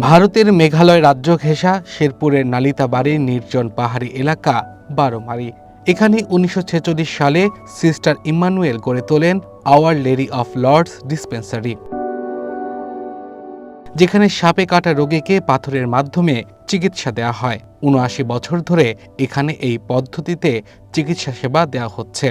ভারতের মেঘালয় রাজ্য ঘেঁষা শেরপুরের নালিতাবাড়ির নির্জন পাহাড়ি এলাকা বারোমারি। এখানে ১৯৪৬ সালে সিস্টার ইম্মানুয়েল গড়ে তোলেন Our Lady of Lourdes Dispensary, যেখানে সাপে কাটা রোগীকে পাথরের মাধ্যমে চিকিৎসা দেওয়া হয়। ৭৯ বছর ধরে এখানে এই পদ্ধতিতে চিকিৎসা সেবা দেওয়া হচ্ছে।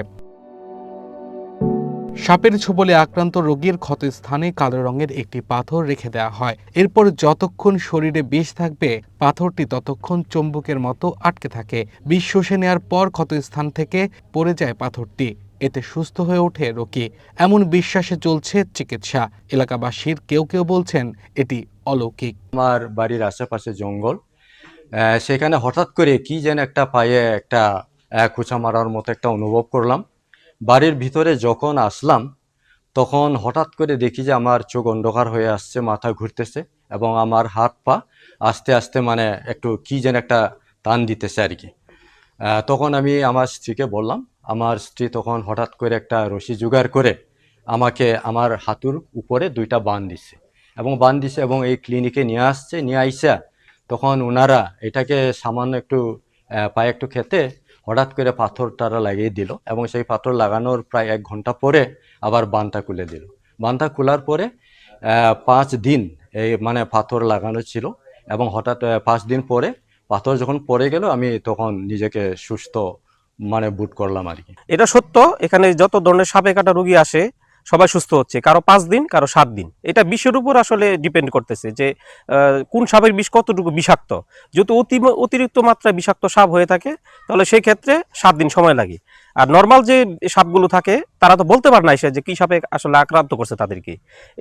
সাপের ছোবলে আক্রান্ত রোগীর ক্ষতস্থানে কালো রঙের একটি পাথর রেখে দেওয়া হয়। এরপর যতক্ষণ শরীরে বিষ থাকবে পাথরটি ততক্ষণ চুম্বকের মতো আটকে থাকে। বিষ শুষে নেওয়ার পর ক্ষতস্থান থেকে পড়ে যায় পাথরটি, এতে সুস্থ হয়ে ওঠে রোগী। এমন বিশ্বাসে চলছে চিকিৎসা। এলাকাবাসীর কেউ কেউ বলছেন এটি অলৌকিক। আমার বাড়ির আশেপাশে জঙ্গল, সেখানে হঠাৎ করে কি যেন একটা পায়ে একটা খোঁচা মারার মতো একটা অনুভব করলাম। বাড়ির ভিতরে যখন আসলাম তখন হঠাৎ করে দেখি যে আমার চোখ অন্ধকার হয়ে আসছে, মাথা ঘুরতেছে এবং আমার হাত পা আস্তে আস্তে মানে একটু কি যেন একটা টান দিতেছে আর কি। তখন আমি আমার স্ত্রীকে বললাম। আমার স্ত্রী তখন হঠাৎ করে একটা রশি জোগাড় করে আমাকে আমার হাঁটুর উপরে 2টা বান দিছে এবং এই ক্লিনিকে নিয়ে আইসা তখন ওনারা এটাকে সামান্য একটু পায়ে একটু খেতে হঠাৎ করে পাথরটারা লাগিয়ে দিল এবং সেই পাথর লাগানোর প্রায় 1 ঘন্টা পরে আবার বানটা খুলে দিল। বানটা খোলার পরে 5 দিন এই মানে পাথর লাগানো ছিল এবং হঠাৎ 5 দিন পরে পাথর যখন পড়ে গেল আমি তখন নিজেকে সুস্থ মানে বোধ করলাম আর কি। এটা সত্য, এখানে যত ধরনের সাপে কাটা রোগী আসে সবাই সুস্থ হচ্ছে, কারো 5 দিন কারো 7 দিন। এটা বিষের উপর আসলে ডিপেন্ড করতেছে যে কোন সাপের বিষ কতটুকু বিষাক্ত। যদি অতিরিক্ত মাত্রায় বিষাক্ত সাপ হয়ে থাকে তাহলে সেই ক্ষেত্রে 7 দিন সময় লাগে। আর নর্মাল যে সাপগুলো থাকে তারা তো বলতে পারে না এসে যে কি সাপে আসলে আক্রান্ত করছে তাদেরকে,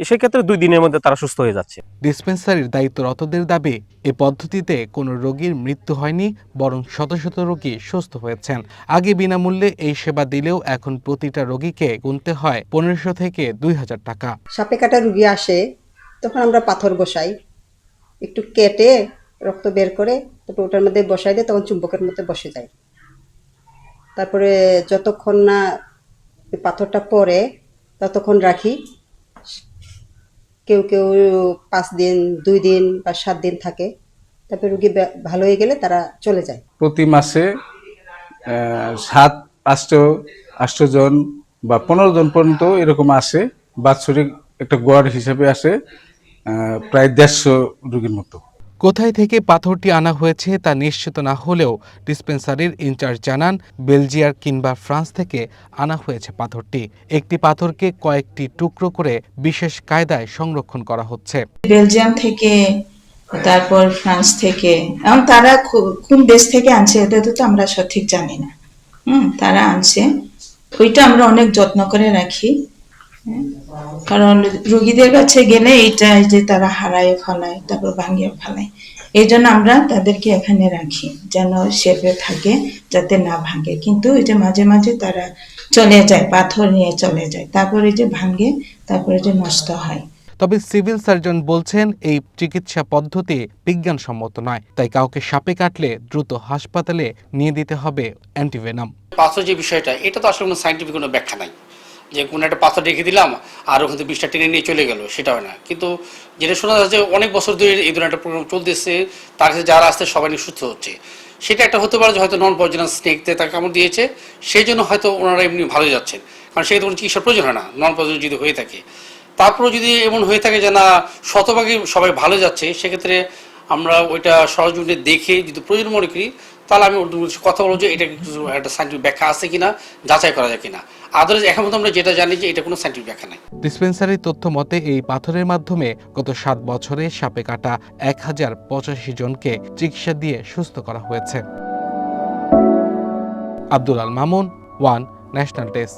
সেই ক্ষেত্রে 2 দিনের মধ্যে তারা সুস্থ হয়ে যাচ্ছে। ডিসপেন্সারির দায়িত্বরতদের দাবি, এ পদ্ধতিতে কোনো রোগীর মৃত্যু হয়নি, বরং শত শত রোগী সুস্থ হয়েছেন। আগে বিনামূল্যে এই সেবা দিলেও এখন প্রতিটা রোগীকে গুনতে হয় ১৫০০ থেকে ২০০০ টাকা। সাপে কাটা রুগী আসে তখন আমরা পাথর বসাই, একটু কেটে রক্ত বের করে তারপর ওটার মধ্যে বসাই দিই, তখন চুম্বকের মধ্যে বসে যায়। তারপরে যতক্ষণ না পাথরটা পড়ে ততক্ষণ রাখি। কেউ কেউ 5 দিন, 2 দিন বা 7 দিন থাকে। তারপরে রুগী ভালো হয়ে গেলে তারা চলে যায়। প্রতি মাসে 7-8 জন বা 15 জন পর্যন্ত এরকম আসে। বাৎসরিক একটা গড় হিসেবে আসে প্রায় 150 রোগীর মতো। কোথায় থেকে পাথরটি আনা হয়েছে তা নিশ্চিত না হলেও ডিসপেন্সারির ইনচার্জ জানান, বেলজিয়াম কিংবা ফ্রান্স থেকে আনা হয়েছে পাথরটি। একটি পাথরকে কয়েকটি টুকরো করে বিশেষ কায়দায় সংরক্ষণ করা হচ্ছে। বেলজিয়াম থেকে, তারপর ফ্রান্স থেকে, এবং তারা কোন দেশ থেকে আনছে এটা তো আমরা সঠিক জানি না। তারা আনছে, ওইটা আমরা অনেক যত্ন করে রাখি। কারণ রোগীদের কাছে গেলে এইটা যে তারা হারায় ফেলায়, তারপর ভাঙিয়ে ফেলায়, এই জন্য আমরা তাদেরকে এখানে রাখি যেন শেপে থাকে, যাতে না ভাঙে। কিন্তু এই যে মাঝে মাঝে তারা চলে যায়, পাথর নিয়ে চলে যায়, তারপরে যে ভাঙে, তারপরে যে নষ্ট হয়। তবে সিভিল সার্জন বলছেন এই চিকিৎসা পদ্ধতি বিজ্ঞানসম্মত নয়, তাই কাউকে সাপে কাটলে দ্রুত হাসপাতালে নিয়ে দিতে হবে অ্যান্টিভেনাম। পাথর যে বিষয়টা, এটা তো আসলে কোনো সাইন্টিফিক কোনো ব্যাখ্যা নাই যে কোনো একটা পাথর রেখে দিলাম আর ওখান থেকে বিষটা টেনে নিয়ে চলে গেল, সেটা হয় না। কিন্তু যেটা শোনা যাচ্ছে অনেক বছর ধরে এই ধরনের একটা প্রোগ্রাম চলতেছে, তার কাছে যারা আসছে সবাই সুস্থ হচ্ছে। সেটা একটা হতে পারে যে হয়তো নন পয়জনাস স্নেকতে তাকে কামড় দিয়েছে, সেই জন্য হয়তো ওনারা এমনি ভালো যাচ্ছেন, কারণ সেক্ষেত্রে কোনো চিকিৎসার প্রয়োজন হয় না নন পয়জনাস যদি হয়ে থাকে। তারপরেও যদি এমন হয়ে থাকে যে না শতভাগই সবাই ভালো যাচ্ছে, সেক্ষেত্রে আমরা ওইটা সরজমিনে দেখে যদি প্রয়োজন মনে করি তাহলে আমি কথা বলবো যে এটা একটা সাইন্টিফিক ব্যাখ্যা আছে কিনা যাচাই করা যায় কিনা। আদারওয়াইজ এখন পর্যন্ত আমরা যেটা জানি যে এটা কোনো সাইন্টিফিক ব্যাখ্যা নাই। ডিসপেন্সারির তথ্য মতে এই পাথরের মাধ্যমে গত 7 বছরে সাপে কাটা 1085 জনকে চিকিৎসা দিয়ে সুস্থ করা হয়েছে। Abdul Al Mamun, one national desk.